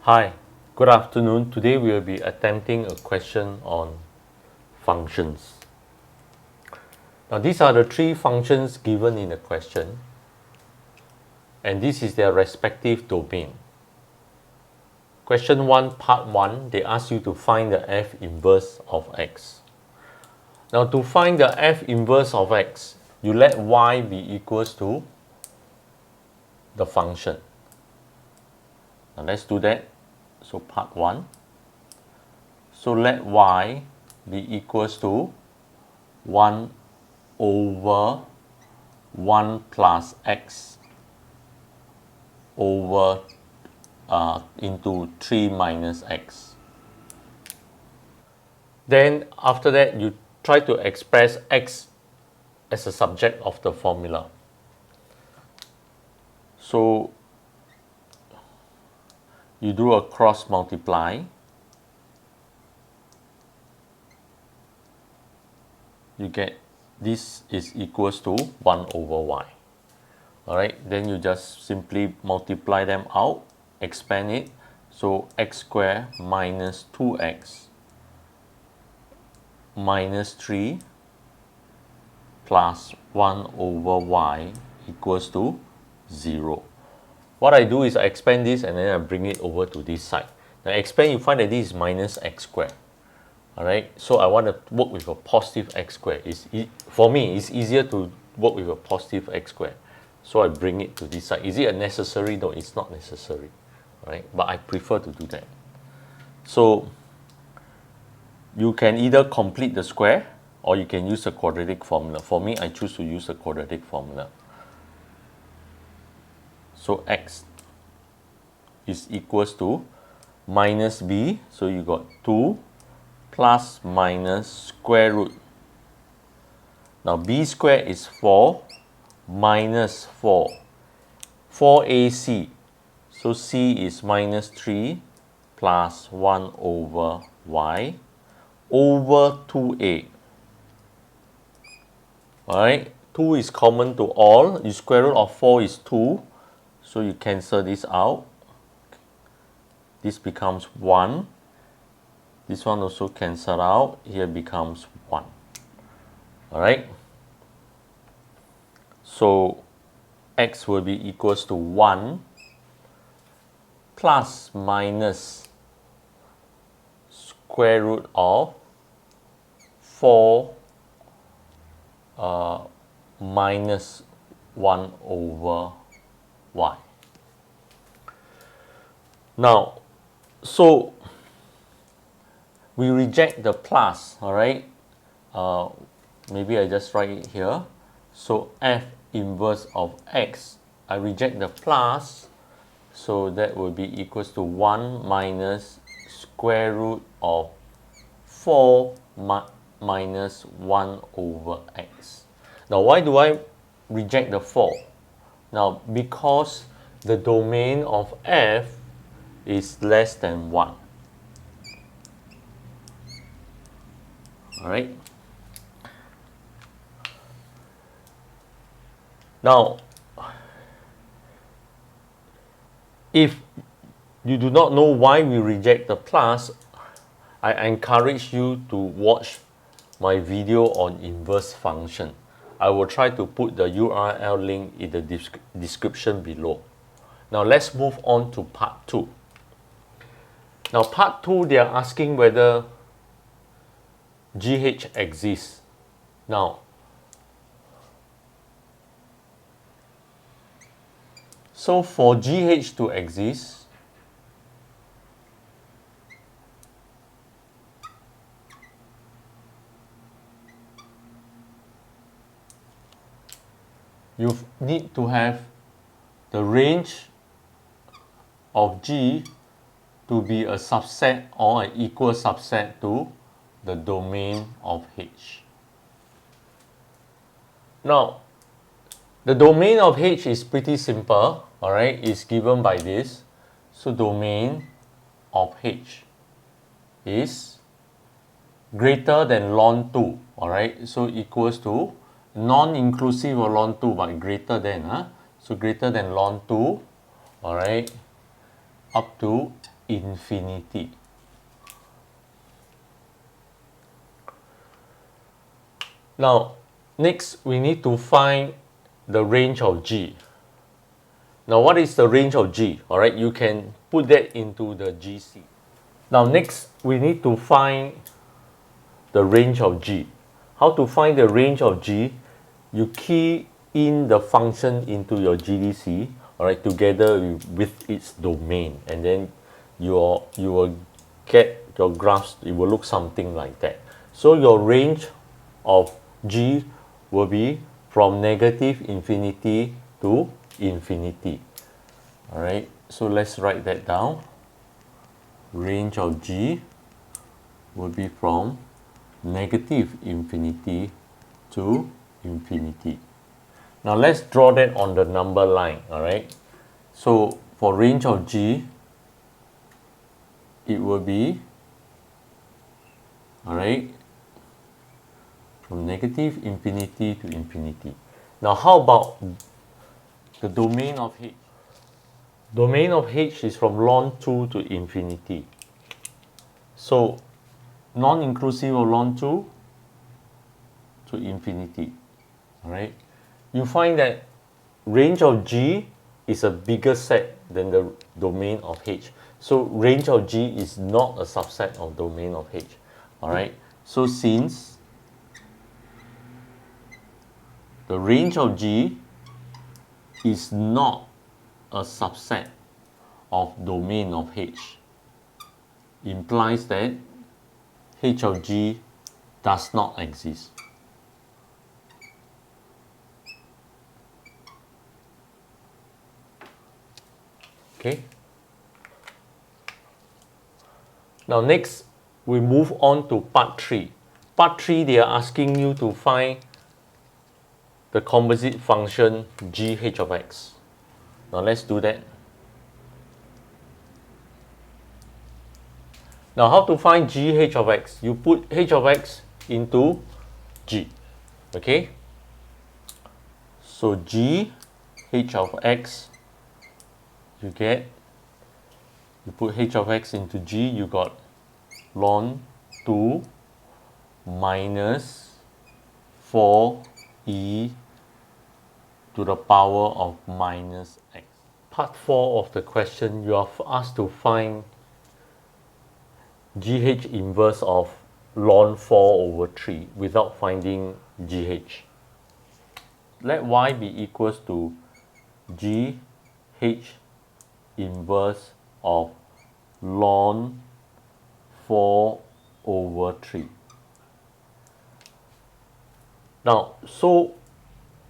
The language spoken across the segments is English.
Hi, good afternoon. Today we will be attempting a question on functions. Now these are the three functions given in the question, and this is their respective domain. Question 1, part 1, they ask you to find the f inverse of x. Now to find the f inverse of x, you let y be equals to the function. Now let's do that. So part 1. So let y be equals to 1 over 1 plus x over into 3 minus x. Then after that, you try to express x as a subject of the formula. So you do a cross multiply. You get this is equals to 1 over y. Alright, then you just simply multiply them out, expand it. So x squared minus 2x minus 3 plus 1 over y equals to 0. What I do is I expand this and then I bring it over to this side. Now expand, you find that this is minus x squared. Alright, so I want to work with a positive x squared. For me, it's easier to work with a positive x squared. So I bring it to this side. Is it a necessary? No, it's not necessary. Alright, but I prefer to do that. So you can either complete the square or you can use a quadratic formula. For me, I choose to use a quadratic formula. So x is equals to minus b, so you got 2 plus minus square root. Now b squared is 4 minus 4, 4ac, so c is minus 3 plus 1 over y over 2a. Alright, 2 is common to all. The square root of 4 is 2. So you cancel this out. This becomes 1. This one also cancel out. Here becomes 1. Alright. So x will be equals to 1 plus minus square root of 4 minus 1 over y. Now, so we reject the plus, all right? Maybe I just write it here. So f inverse of x, I reject the plus, so that will be equals to 1 minus square root of 4 minus 1 over x. Now, why do I reject the 4? Now, because the domain of f is less than 1. All right. Now, if you do not know why we reject the plus, I encourage you to watch my video on inverse function. I will try to put the URL link in the description below. Now let's move on to part 2. Now part 2, they are asking whether GH exists. Now, so for GH to exist, you need to have the range of G to be a subset or an equal subset to the domain of H. Now, the domain of H is pretty simple, all right? It's given by this. So domain of H is greater than ln 2, all right? So equals to non-inclusive of ln 2, but greater than, so greater than ln 2, all right, up to infinity. Now, next we need to find the range of G. Now, what is the range of G? All right, you can put that into the GC. Now, next we need to find the range of G. How to find the range of G? You key in the function into your GDC, all right, together with its domain, and then you will get your graphs. It will look something like that. So your range of G will be from negative infinity to infinity. All right, so let's write that down. Range of G will be from negative infinity to infinity. Now let's draw that on the number line. All right, so for range of G, it will be, all right, from negative infinity to infinity. Now how about the domain of H? Domain of H is from ln 2 to infinity. So non-inclusive of ln 2 to infinity. All right, you find that range of G is a bigger set than the domain of H. So range of G is not a subset of domain of H. All right, so since the range of G is not a subset of domain of H, implies that H of G does not exist. Okay. Now next we move on to part 3. Part 3, they are asking you to find the composite function gh of x. Now let's do that. Now how to find gh of x? You put h of x into g. Okay. So g h of x, you put h of x into g, you got ln 2 minus 4e to the power of minus x. Part 4 of the question, you are asked to find gh inverse of ln 4 over 3 without finding gh. Let y be equals to gh inverse of ln 4 over 3. Now, so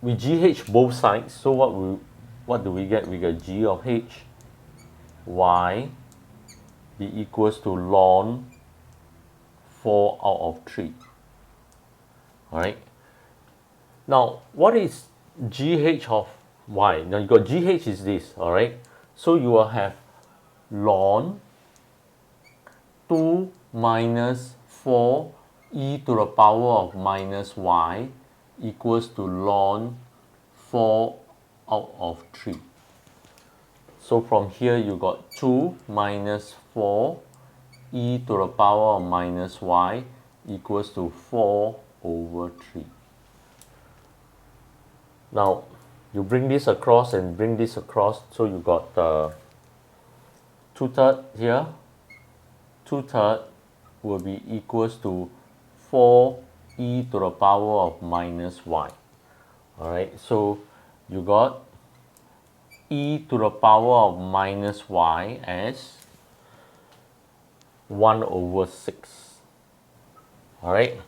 we gh both sides, so what do we get? We get g of h y be equals to ln 4 out of 3. All right. Now, what is gh of y? Now, you got gh is this, all right? So you will have ln 2 minus 4 e to the power of minus y equals to ln 4 out of 3. So from here you got 2 minus 4 e to the power of minus y equals to 4 over 3. Now you bring this across and bring this across, so you got 2/3 here. 2/3 will be equals to 4 e to the power of minus y. All right, so you got e to the power of minus y as 1 over 6. All right,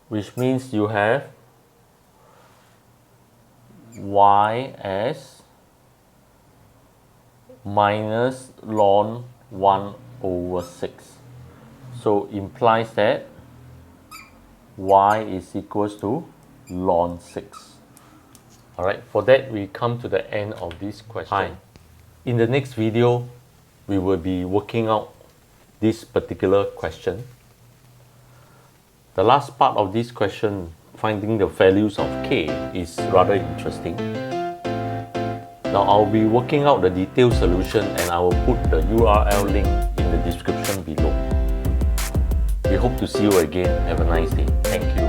which means you have y as minus ln 1 over 6. So implies that y is equals to ln 6. All right, for that we come to the end of this question. Hi. In the next video, we will be working out this particular question. The last part of this question, finding the values of k, is rather interesting. Now I'll be working out the detailed solution and I will put the URL link in the description below. We hope to see you again. Have a nice day. Thank you.